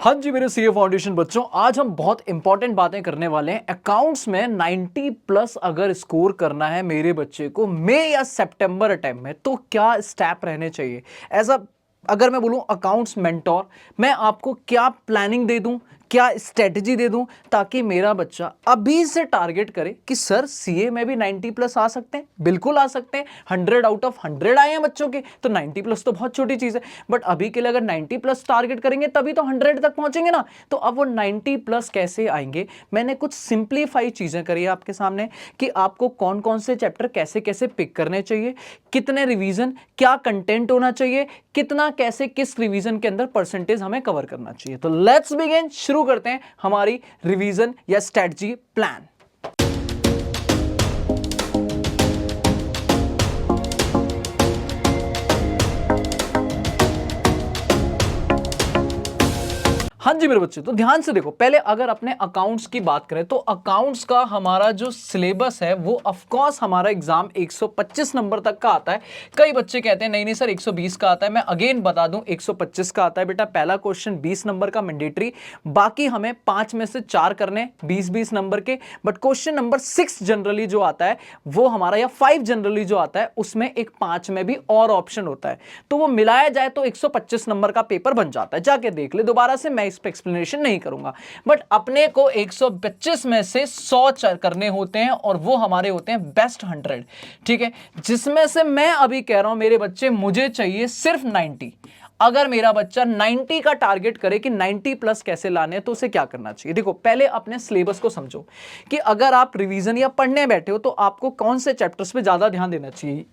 हाँ जी मेरे CA foundation बच्चों, आज हम बहुत इंपॉर्टेंट बातें करने वाले हैं। अकाउंट्स में 90 प्लस अगर स्कोर करना है मेरे बच्चे को मई या सितंबर अटेम्प्ट में, तो क्या स्टेप रहने चाहिए। ऐसा अगर मैं बोलूं अकाउंट्स मेंटोर, मैं आपको क्या प्लानिंग दे दूं, क्या स्ट्रेटजी दे दूं ताकि मेरा बच्चा अभी से टारगेट करे कि सर सीए में भी 90 प्लस आ सकते हैं। बिल्कुल आ सकते हैं। 100 आउट ऑफ 100 आए हैं बच्चों के, तो 90 प्लस तो बहुत छोटी चीज है। बट अभी के लिए अगर 90 प्लस टारगेट करेंगे तभी तो 100 तक पहुंचेंगे ना। तो अब वो 90 प्लस कैसे आएंगे, मैंने कुछ सिंप्लीफाई चीजें करी है आपके सामने कि आपको कौन कौन से चैप्टर कैसे कैसे पिक करने चाहिए, कितने रिवीजन, क्या कंटेंट होना चाहिए, कितना कैसे किस रिवीजन के अंदर परसेंटेज हमें कवर करना चाहिए। तो लेट्स बिगिन, शुरू करते हैं हमारी रिवीजन या स्ट्रेटजी प्लान। हाँ जी मेरे बच्चे, तो ध्यान से देखो। पहले अगर अपने अकाउंट्स की बात करें तो अकाउंट्स का हमारा जो सिलेबस है वो ऑफ कोर्स हमारा एग्जाम 125 नंबर तक का आता है। कई बच्चे कहते हैं नहीं नहीं सर 120 का आता है। मैं अगेन बता दूं 125 का आता है बेटा। पहला क्वेश्चन 20 नंबर का मैंडेटरी, बाकी हमें 5 में से 4 करने 20-20 नंबर के। बट क्वेश्चन नंबर 6 जनरली जो आता है वो हमारा, या 5 जनरली जो आता है उसमें एक 5 में भी और ऑप्शन होता है, तो वो मिलाया जाए तो 125 नंबर का पेपर बन जाता है। जाके देख ले दोबारा से, मैं इस पे एक्सप्लेनेशन नहीं करूंगा। बट अपने को 125 में से 100 करने होते हैं और वो हमारे होते हैं बेस्ट 100, ठीक है। जिसमें से मैं अभी कह रहा हूं मेरे बच्चे मुझे चाहिए सिर्फ 90। अगर मेरा बच्चा 90 का टारगेट करे कि 90 प्लस कैसे लाने हैं, तो उसे क्या करना चाहिए। देखो पहले अपने सिलेबस को समझो कि अगर आप रिवीजन या पढ़ने बैठे हो तो आपको कौन से चैप्टर्स पे ज्यादा ध्यान देना चाहिए।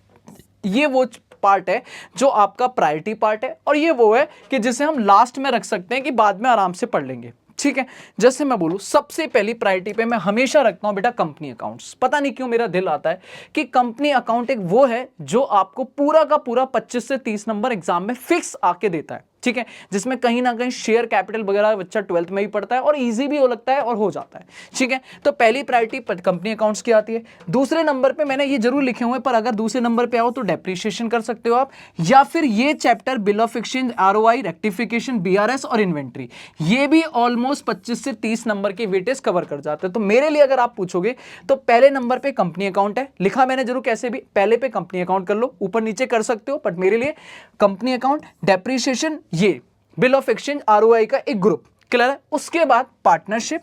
ये वो पार्ट है जो आपका प्रायोरिटी पार्ट है, और ये वो है कि जिसे हम लास्ट में रख सकते हैं कि बाद में आराम से पढ़ लेंगे, ठीक है। जैसे मैं बोलूं सबसे पहली प्रायोरिटी पे मैं हमेशा रखता हूं बेटा कंपनी अकाउंट्स। पता नहीं क्यों मेरा दिल आता है कि कंपनी अकाउंट एक वो है जो आपको पूरा का पूरा 25 से 30 नंबर एग्जाम में फिक्स आके देता है, ठीक है। जिसमें कहीं ना कहीं शेयर कैपिटल वगैरह बच्चा 12th में ही पढ़ता है और इजी भी हो लगता है और हो जाता है, ठीक है। तो पहली प्रायोरिटी कंपनी अकाउंट्स की आती है। दूसरे नंबर पे मैंने ये जरूर लिखे हुए, पर अगर दूसरे नंबर पे आओ तो डेप्रिसिएशन कर सकते हो आप, या फिर ये chapter bill of exchange, ROI, rectification, BRS और इन्वेंट्री, ये भी ऑलमोस्ट 25 से 30 नंबर के वेटेज कवर कर जाते हैं। तो मेरे लिए अगर आप पूछोगे तो पहले नंबर पे कंपनी अकाउंट है, लिखा मैंने जरूर कैसे भी, पहले पे कंपनी अकाउंट कर लो, ऊपर नीचे कर सकते हो, बट मेरे लिए कंपनी अकाउंट, डेप्रिसिएशन, ये बिल ऑफ एक्सचेंज, आरओआई का एक ग्रुप, क्लियर है। उसके बाद पार्टनरशिप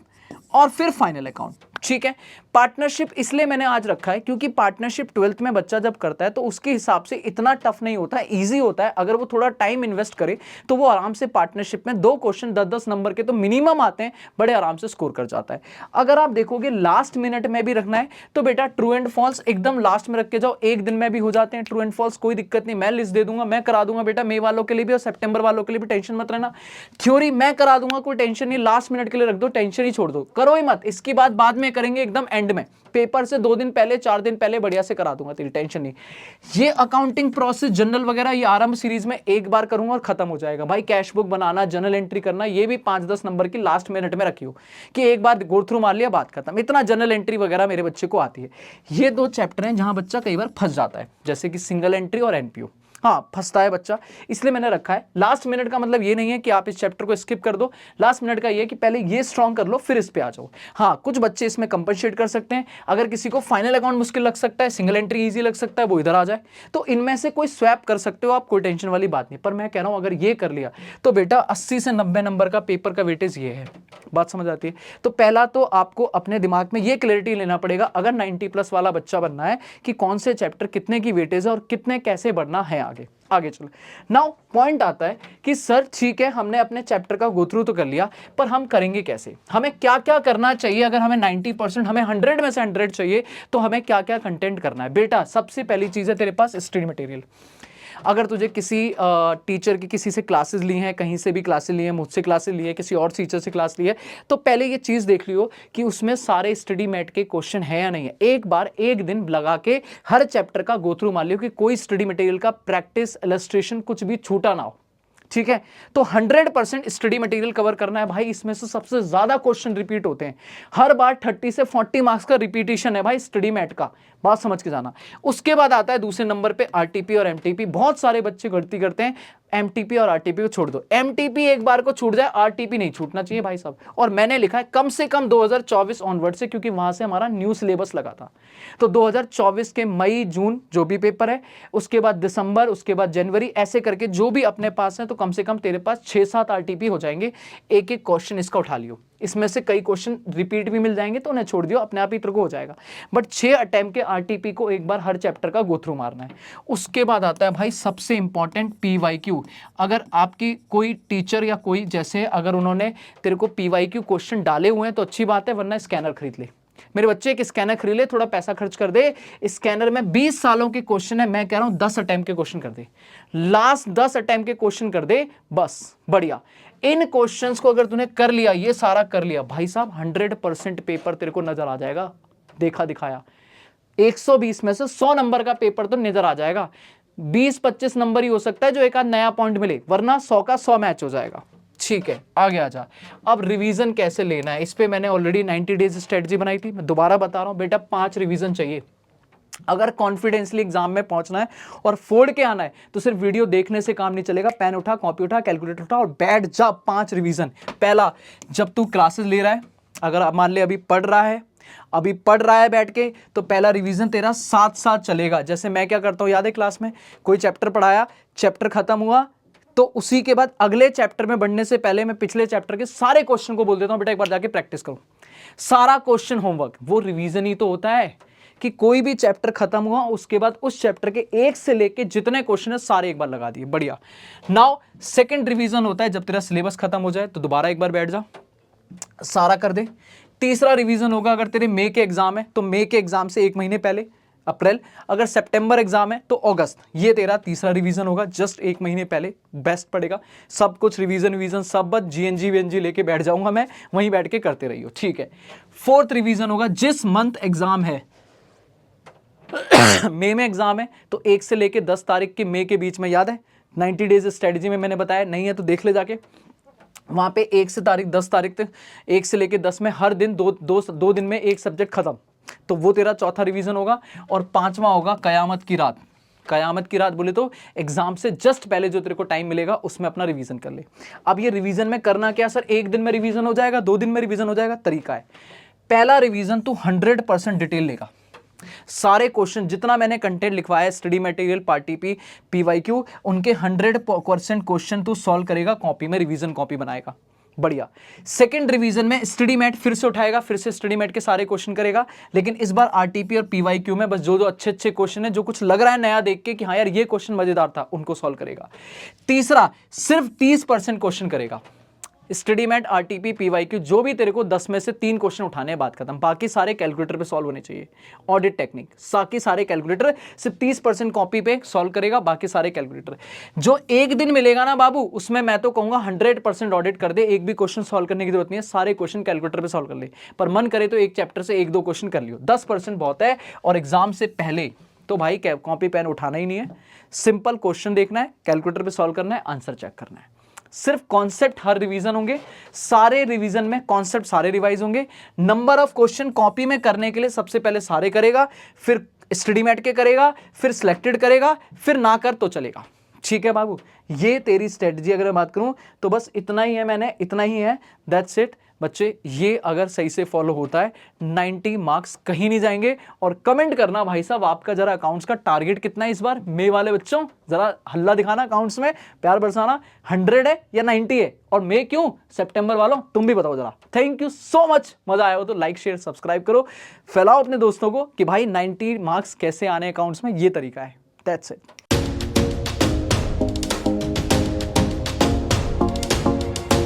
और फिर फाइनल अकाउंट, ठीक है। पार्टनरशिप इसलिए मैंने आज रखा है क्योंकि पार्टनरशिप 12th में बच्चा जब करता है तो उसके हिसाब से इतना टफ नहीं होता है, इजी होता है। अगर वो थोड़ा टाइम इन्वेस्ट करे तो वो आराम से पार्टनरशिप में 2 क्वेश्चन 10-10 नंबर के तो मिनिमम आते हैं, बड़े आराम से स्कोर कर जाता है। अगर आप देखोगे लास्ट मिनट में भी रखना है तो बेटा ट्रू एंड फॉल्स एकदम लास्ट में रख के जाओ, एक दिन में भी हो जाते हैं ट्रू एंड फॉल्स, कोई दिक्कत नहीं। मैं लिस्ट दे दूंगा, मैं करा दूंगा बेटा मई वालों के लिए भी और सितंबर वालों के लिए भी, टेंशन मत रहना। थ्योरी मैं करा दूंगा, कोई टेंशन नहीं। लास्ट मिनट के लिए रख दो, टेंशन ही छोड़ दो, करो ही मत। इसकी बात बाद में करेंगे, एकदम एंड में, पेपर से 2 दिन पहले 4 दिन पहले बढ़िया से करा दूंगा, तेरी टेंशन नहीं। ये अकाउंटिंग प्रोसेस जनरल वगैरह ये आरंभ सीरीज में एक बार करूंगा और खत्म हो जाएगा भाई। कैश बुक बनाना, जनरल एंट्री करना, ये भी 5-10 नंबर की लास्ट मिनट में रखी हो कि एक बार गो थ्रू मार लिया, बात खत्म। इतना जनरल एंट्री वगैरह मेरे बच्चे को आती है। ये 2 चैप्टर हैं जहां बच्चा कई बार फंस जाता है, जैसे कि सिंगल एंट्री और एनपीओ। हाँ फंसता है बच्चा, इसलिए मैंने रखा है। लास्ट मिनट का मतलब ये नहीं है कि आप इस चैप्टर को स्किप कर दो, लास्ट मिनट का ये है कि पहले ये स्ट्रॉन्ग कर लो फिर इस पे आ जाओ। हाँ कुछ बच्चे इसमें कंपनसेट कर सकते हैं। अगर किसी को फाइनल अकाउंट मुश्किल लग सकता है, सिंगल एंट्री इजी लग सकता है, वो इधर आ जाए, तो इनमें से कोई स्वैप कर सकते हो आप, कोई टेंशन वाली बात नहीं। पर मैं कह रहा हूं अगर ये कर लिया तो बेटा 80 से 90 नंबर का पेपर का वेटेज ये है। बात समझ आती है। तो पहला तो आपको अपने दिमाग में ये क्लैरिटी लेना पड़ेगा अगर 90 प्लस वाला बच्चा बनना है कि कौन से चैप्टर कितने की वेटेज है और कितने कैसे बढ़ना है आगे। आगे चलो, नाउ पॉइंट आता है कि सर ठीक है हमने अपने चैप्टर का गो थ्रू तो कर लिया, पर हम करेंगे कैसे, हमें क्या क्या करना चाहिए। अगर हमें 90%, हमें 100 में से 100 चाहिए तो हमें क्या क्या कंटेंट करना है। बेटा सबसे पहली चीज है तेरे पास स्टडी मटेरियल। अगर तुझे किसी टीचर की किसी से क्लासेस ली हैं, कहीं से भी क्लासेस ली हैं, मुझसे क्लासेस ली है, किसी और टीचर से क्लास ली है, तो पहले ये चीज़ देख लियो कि उसमें सारे स्टडी मैट के क्वेश्चन है या नहीं है। एक बार एक दिन लगा के हर चैप्टर का गो थ्रू मार लियो कि कोई स्टडी मटेरियल का प्रैक्टिस, इलस्ट्रेशन कुछ भी छूटा ना हो, ठीक है। तो 100% स्टडी मटेरियल कवर करना है भाई। इसमें से सबसे ज्यादा क्वेश्चन रिपीट होते हैं, हर बार 30 से 40 मार्क्स का रिपीटिशन है भाई स्टडी मैट का, बात समझ के जाना। उसके बाद आता है दूसरे नंबर पे आरटीपी और एमटीपी। बहुत सारे बच्चे गलती करते हैं, एमटीपी और आरटीपी को छोड़ दो। एमटीपी एक बार को छूट जाए, आरटीपी नहीं छूटना चाहिए भाई साहब। और मैंने लिखा है कम से कम 2024 ऑनवर्ड से, क्योंकि वहां से हमारा न्यू सिलेबस लगा था। तो 2024 के मई जून जो भी पेपर है, उसके बाद दिसंबर, उसके बाद जनवरी, ऐसे करके जो भी अपने पास है, तो कम से कम तेरे पास 6-7 आरटीपी हो जाएंगे। एक एक क्वेश्चन इसका उठा लियो, इसमें से कई क्वेश्चन रिपीट भी मिल जाएंगे तो उन्हें छोड़ दियो, अपने आप ही तेरे को हो जाएगा। बट 6 अटेम्प्ट के आरटीपी को एक बार हर चैप्टर का गो थ्रू मारना है। उसके बाद आता है भाई सबसे इंपॉर्टेंट पीवाईक्यू। अगर आपकी कोई टीचर या कोई, जैसे अगर उन्होंने तेरे को पीवाईक्यू क्वेश्चन डाले हुए हैं तो अच्छी बात है, वरना स्कैनर खरीद ले। मेरे बच्चे एक स्कैनर खरीद ले, थोड़ा पैसा खर्च कर दे। स्कैनर में 20 सालों के क्वेश्चन है, मैं कह रहा हूं 10 अटेम्प्ट के क्वेश्चन कर दे, लास्ट 10 अटेम्प्ट के क्वेश्चन कर दे, बस बढ़िया। इन क्वेश्चंस को अगर तूने कर लिया, ये सारा कर लिया भाई साहब, 100% पेपर तेरे को नजर आ जाएगा, देखा दिखाया। 120 में से 100 नंबर का पेपर तो नजर आ जाएगा। 20-25 नंबर ही हो सकता है जो एक आध नया पॉइंट मिले, वरना 100 का 100 मैच हो जाएगा। ठीक है, आगे आ जा। अब रिवीजन कैसे लेना है, इस पे मैंने ऑलरेडी 90 डेज स्ट्रेटजी बनाई थी, मैं दोबारा बता रहा हूं बेटा, 5 रिवीजन चाहिए। अगर कॉन्फिडेंसली एग्जाम में पहुंचना है और फोड़ के आना है तो सिर्फ वीडियो देखने से काम नहीं चलेगा। पेन उठा, कॉपी उठा, कैलकुलेटर उठा और बैठ जा। 5 रिवीजन। पहला, जब तू क्लासेस ले रहा है, अगर मान ले अभी पढ़ रहा है बैठ के, तो पहला रिवीजन तेरा साथ साथ चलेगा। जैसे मैं क्या करता हूं, याद है क्लास में कोई चैप्टर पढ़ाया, चैप्टर खत्म हुआ, तो उसी के बाद अगले चैप्टर में बढ़ने से पहले मैं पिछले चैप्टर के सारे क्वेश्चन को बोल देता हूं, बेटा एक बार जाके प्रैक्टिस करो। सारा क्वेश्चन होमवर्क, वो रिवीजन ही तो होता है कि कोई भी चैप्टर खत्म हुआ, उसके बाद उस चैप्टर के एक से लेके जितने क्वेश्चन है सारे एक बार लगा दिए, बढ़िया। नाउ सेकंड रिवीजन होता है जब तेरा सिलेबस खत्म हो जाए, तो दोबारा एक बार बैठ जा, सारा कर दे। तीसरा रिवीजन होगा अगर तेरे मई के एग्जाम है तो मई के एग्जाम से 1 महीने पहले, अप्रैल। अगर सितंबर एग्जाम है तो अगस्त। ये तेरा तीसरा रिवीजन होगा, जस्ट 1 महीने पहले बेस्ट पड़ेगा। सब कुछ रिवीजन सब बस जीएनजी वीएनजी लेके बैठ जाऊंगा मैं, वहीं बैठ के करते रहियो, ठीक है। फोर्थ रिवीजन होगा जिस मंथ एग्जाम है, मई में एग्जाम है तो 1 से लेके 10 तारीख के मई के बीच में, याद है 90 डेज स्ट्रेटजी में मैंने बताया, नहीं है तो देख ले जाके, वहां पे 1 से 10 तारीख तक, 1 से लेके 10 में हर दिन दो दिन में एक सब्जेक्ट खत्म, तो वो तेरा चौथा रिवीजन होगा। और पांचवा होगा कयामत की रात। कयामत की रात बोले तो एग्जाम से जस्ट पहले जो तेरे को टाइम मिलेगा उसमें अपना रिवीजन कर ले। अब ये रिवीजन में करना क्या सर, 1 दिन में रिवीजन हो जाएगा, 2 दिन में रिवीजन हो जाएगा? तरीका है, पहला रिवीजन तू 100% डिटेल लेगा। सारे क्वेश्चन जितना मैंने कंटेंट लिखवाया, study material, party P, PYQ, उनके 100% क्वेश्चन तू सॉल्व करेगा, कॉपी में रिवीजन कॉपी बनाएगा, बढ़िया। सेकंड रिवीजन में स्टडी मैट फिर से उठाएगा, फिर से स्टडी मैट के सारे क्वेश्चन करेगा, लेकिन इस बार आरटीपी और पीवाईक्यू में बस जो जो अच्छे अच्छे क्वेश्चन है, जो कुछ लग रहा है नया देख के कि हाँ यार ये क्वेश्चन मजेदार था, उनको सॉल्व करेगा। तीसरा, सिर्फ 30% क्वेश्चन करेगा। स्टडी मैट, आरटीपी, पीवाईक्यू, जो भी तेरे को 10 में से 3 क्वेश्चन उठाने हैं, बात खत्म। बाकी सारे कैलकुलेटर पे सॉल्व होने चाहिए। ऑडिट टेक्निक, बाकी सारे कैलकुलेटर, सिर्फ 30% कॉपी पे सॉल्व करेगा, बाकी सारे कैलकुलेटर। जो एक दिन मिलेगा ना बाबू, उसमें मैं तो कहूंगा 100% ऑडिट कर दे, एक भी क्वेश्चन सॉल्व करने की जरूरत नहीं है, सारे क्वेश्चन कैलकुलेटर पे सॉल्व कर ले। पर मन करे तो एक चैप्टर से 1-2 क्वेश्चन कर लियो, 10% बहुत है। और एग्जाम से पहले तो भाई कॉपी पेन उठाना ही नहीं है, सिंपल क्वेश्चन देखना है, कैलकुलेटर पे सॉल्व करना है, आंसर चेक करना है। सिर्फ कॉन्सेप्ट हर रिवीजन होंगे, सारे रिवीजन में कॉन्सेप्ट सारे रिवाइज होंगे। नंबर ऑफ क्वेश्चन कॉपी में करने के लिए सबसे पहले सारे करेगा, फिर स्टडी मैट के करेगा, फिर सिलेक्टेड करेगा, फिर ना कर तो चलेगा। ठीक है बाबू, ये तेरी स्ट्रेटजी अगर मैं बात करूं तो बस इतना ही है, मैंने इतना ही है, दैट्स इट बच्चे। ये अगर सही से फॉलो होता है 90 मार्क्स कहीं नहीं जाएंगे। और कमेंट करना भाई साहब आपका जरा अकाउंट्स का टारगेट कितना है इस बार, मई वाले बच्चों जरा हल्ला दिखाना अकाउंट्स में, प्यार बरसाना, 100 है या 90 है, और मई क्यों, सितंबर वालों तुम भी बताओ जरा। थैंक यू सो मच, मजा आया हो तो लाइक शेयर सब्सक्राइब करो, फैलाओ अपने दोस्तों को कि भाई 90 मार्क्स कैसे आने अकाउंट्स में, ये तरीका है। That's it.